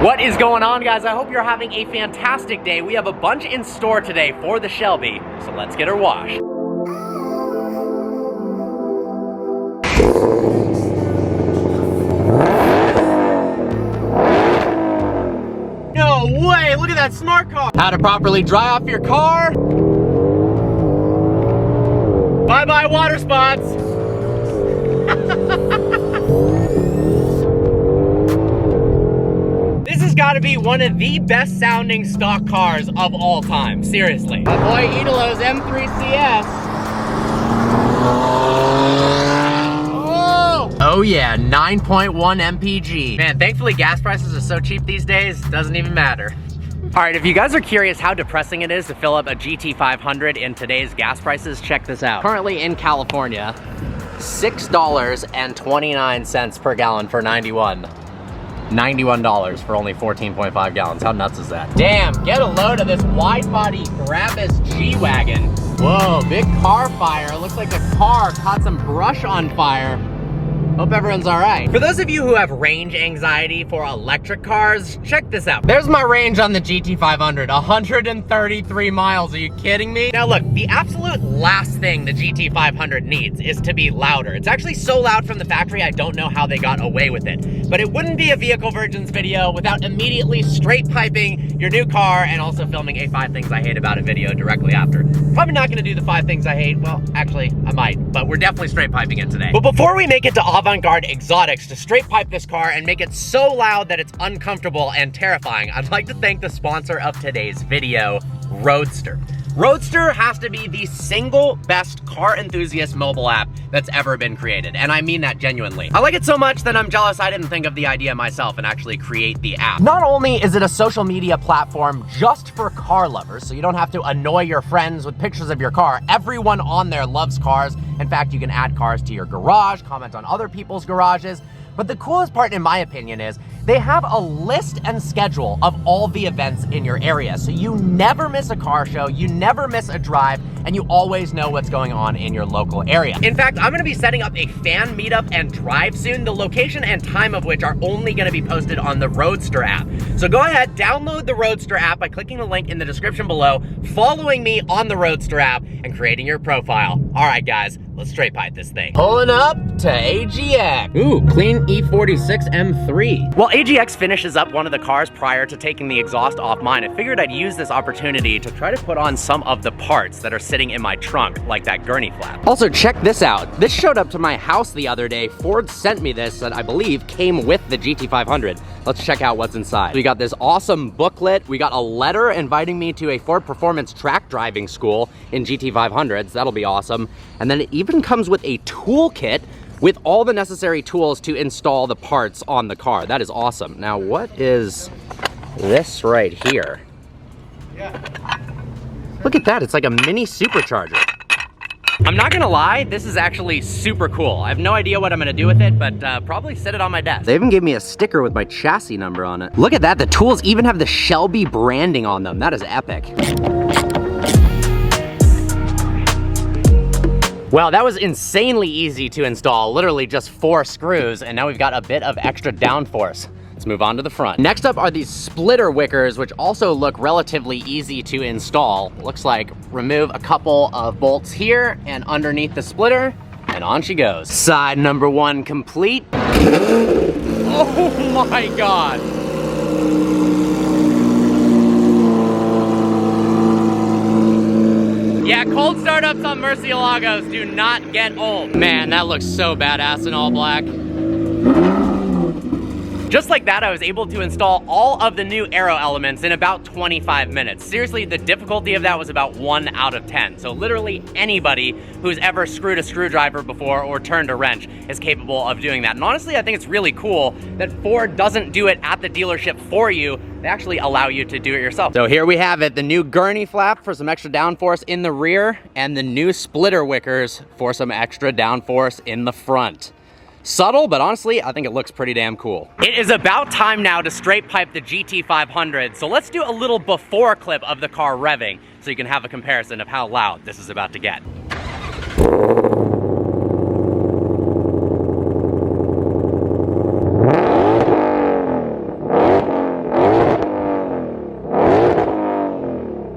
What is going on, guys? I hope you're having a fantastic day. We have a bunch in store today for the Shelby, so let's get her washed. No way! Look at that smart car! How to properly dry off your car. Bye-bye water spots! This has got to be one of the best sounding stock cars of all time, seriously. My boy Idolo's M3CS. Oh yeah, 9.1 mpg. Man, thankfully gas prices are so cheap these days, doesn't even matter. All right, if you guys are curious how depressing it is to fill up a GT500 in today's gas prices, check this out. Currently in California, $6.29 per gallon for 91. $91 for only 14.5 gallons. How nuts is that? Damn, get a load of this wide body Brabus G-Wagon. Whoa, big car fire. Looks like the car caught some brush on fire. Hope everyone's all right. For those of you who have range anxiety for electric cars, check this out. There's my range on the GT500, 133 miles. Are you kidding me? Now look, the absolute last thing the GT500 needs is to be louder. It's actually so loud from the factory, I don't know how they got away with it. But it wouldn't be a Vehicle Virgins video without immediately straight piping your new car and also filming a 5 things I hate about it video directly after. Probably not gonna do the 5 things I hate. Well, actually, I might, but we're definitely straight piping it today. But before we make it to avant-garde exotics to straight pipe this car and make it so loud that it's uncomfortable and terrifying, I'd like to thank the sponsor of today's video, Roadster. Roadster has to be the single best car enthusiast mobile app that's ever been created, and I mean that genuinely. I like it so much that I'm jealous I didn't think of the idea myself and actually create the app. Not only is it a social media platform just for car lovers, so you don't have to annoy your friends with pictures of your car. Everyone on there loves cars. In fact, you can add cars to your garage, comment on other people's garages. But the coolest part, in my opinion, is they have a list and schedule of all the events in your area. So you never miss a car show, you never miss a drive, and you always know what's going on in your local area. In fact, I'm gonna be setting up a fan meetup and drive soon, the location and time of which are only gonna be posted on the Roadster app. So go ahead, download the Roadster app by clicking the link in the description below, following me on the Roadster app, and creating your profile. All right, guys, let's straight pipe this thing. Pulling up to AGX. Ooh, clean E46 M3. Well, AGX finishes up one of the cars prior to taking the exhaust off mine. I figured I'd use this opportunity to try to put on some of the parts that are sitting in my trunk, like that gurney flap. Also, check this out. This showed up to my house the other day. Ford sent me this that I believe came with the GT500. Let's check out what's inside. We got this awesome booklet. We got a letter inviting me to a Ford Performance track driving school in GT500s. That'll be awesome. And then it even comes with a toolkit with all the necessary tools to install the parts on the car. That is awesome. Now, what is this right here? Look at that, it's like a mini supercharger. I'm not gonna lie, this is actually super cool. I have no idea what I'm gonna do with it, but probably set it on my desk. They even gave me a sticker with my chassis number on it. Look at that, the tools even have the Shelby branding on them. That is epic. Well, that was insanely easy to install, literally just 4 screws, and now we've got a bit of extra downforce. Let's move on to the front. Next up are these splitter wickers, which also look relatively easy to install. Looks like remove a couple of bolts here and underneath the splitter, and on she goes. Side number 1 complete. Oh my God. Yeah, cold startups on Murciélagos do not get old. Man, that looks so badass in all black. Just like that, I was able to install all of the new Aero elements in about 25 minutes. Seriously, the difficulty of that was about 1 out of 10. So literally anybody who's ever screwed a screwdriver before or turned a wrench is capable of doing that. And honestly, I think it's really cool that Ford doesn't do it at the dealership for you. They actually allow you to do it yourself. So here we have it, the new gurney flap for some extra downforce in the rear and the new splitter wickers for some extra downforce in the front. Subtle, but honestly, I think it looks pretty damn cool. It is about time now to straight pipe the GT500, so let's do a little before clip of the car revving so you can have a comparison of how loud this is about to get.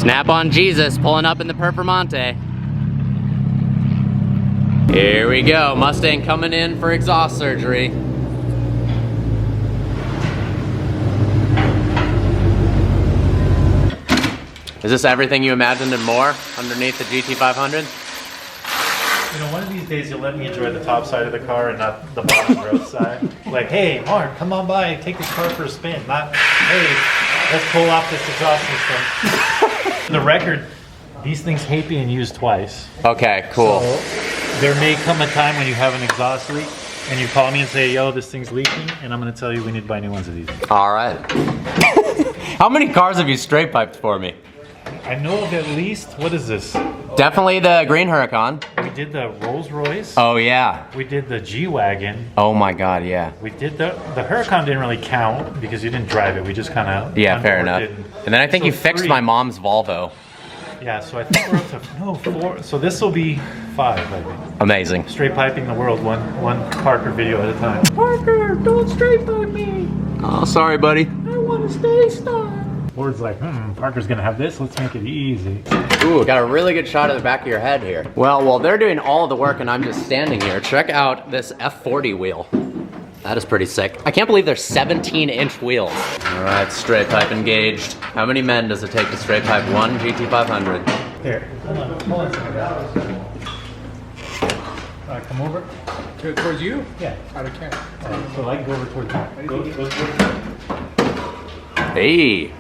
Snap on Jesus, pulling up in the Performante. Here we go, Mustang coming in for exhaust surgery. Is this everything you imagined and more underneath the GT500? You know, one of these days you'll let me enjoy the top side of the car and not the bottom row side. Like, hey, Mark, come on by, take this car for a spin. Not, hey, let's pull off this exhaust system. For the record, these things hate being used twice. Okay, cool. So, there may come a time when you have an exhaust leak and you call me and say, yo, this thing's leaking, and I'm gonna tell you we need to buy new ones of these. All right. How many cars have you straight piped for me? I know of at least, what is this? Definitely the green Huracan. We did the Rolls Royce. Oh yeah. We did the G-Wagon. Oh my God, yeah. We did the Huracan didn't really count because you didn't drive it. We just kind of yeah, fair enough. And then I think you fixed my mom's Volvo. Yeah, so I think we're up to no 4. So this will be 5, I think. Amazing. Straight piping the world, one Parker video at a time. Parker, don't straight pipe me. Oh, sorry, buddy. I want to stay star. Ford's like, Parker's gonna have this. Let's make it easy. Ooh, got a really good shot of the back of your head here. Well, while they're doing all of the work and I'm just standing here, check out this F40 wheel. That is pretty sick. I can't believe they're 17-inch wheels. All right, straight pipe engaged. How many men does it take to straight pipe one GT500? Here, hold on a second. Come over. Towards you? Yeah. Out of camera. So I can go over towards you. Go towards you. Hey.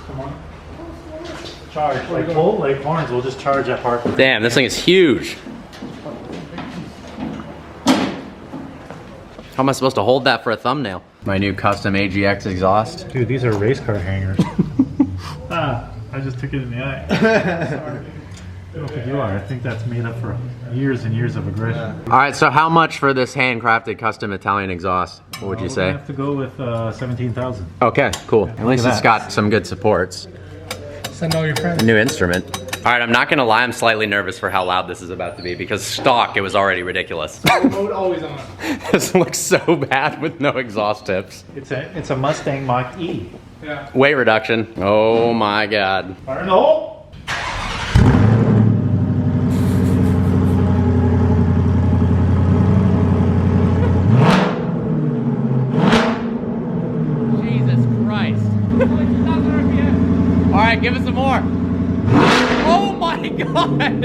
Come on. Charge. Like horns, we'll just charge that Parker. Damn, this thing is huge. How am I supposed to hold that for a thumbnail? My new custom AGX exhaust. Dude, these are race car hangers. I just took it in the eye. Sorry. I don't think you are. I think that's made up for years and years of aggression. All right, so how much for this handcrafted custom Italian exhaust? What would you say? I have to go with 17,000. Okay, cool. At least it's got some good supports. Send all your friends. A new instrument. All right, I'm not gonna lie, I'm slightly nervous for how loud this is about to be because stock, it was already ridiculous. Mode always on. This looks so bad with no exhaust tips. It's a Mustang Mach-E. Yeah. Weight reduction. Oh my God. Fire in the hole! Jesus Christ. All right, give us some more. Oh my God.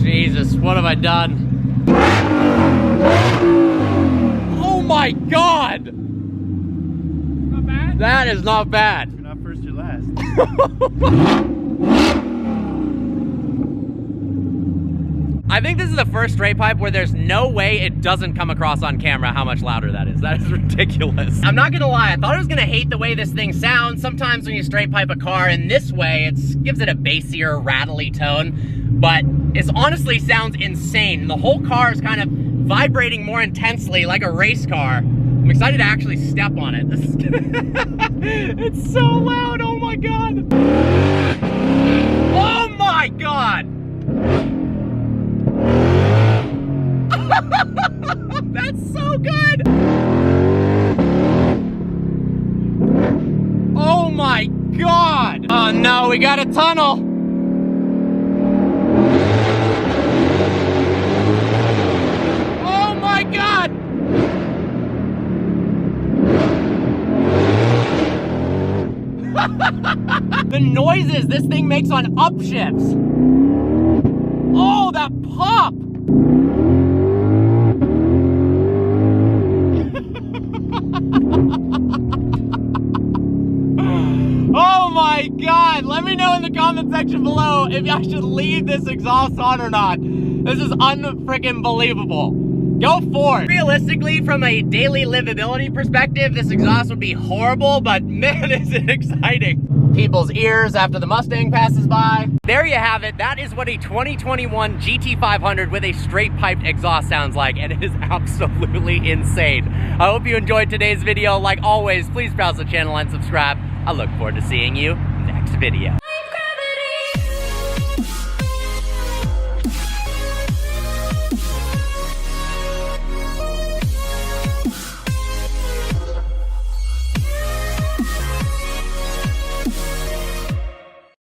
Jesus, what have I done? Oh my God. Not bad? That is not bad. You're not first, you're last. I think this is the first straight pipe where there's no way it doesn't come across on camera how much louder that is. That is ridiculous. I'm not gonna lie, I thought I was gonna hate the way this thing sounds. Sometimes when you straight pipe a car in this way, it gives it a bassier, rattly tone, but it honestly sounds insane. The whole car is kind of vibrating more intensely like a race car. I'm excited to actually step on it. This is it's so loud, oh my God. Oh my God. That's so good! Oh my God! Oh no, we got a tunnel! Oh my God! The noises this thing makes on upshifts! Oh, that pop! Oh my God, let me know in the comment section below if I should leave this exhaust on or not. This is unfreaking believable. Go for it. Realistically, from a daily livability perspective, this exhaust would be horrible, but man, is it exciting. People's ears after the Mustang passes by. There you have it. That is what a 2021 GT500 with a straight piped exhaust sounds like, and it is absolutely insane. I hope you enjoyed today's video. Like always, please browse the channel and subscribe. I look forward to seeing you next video.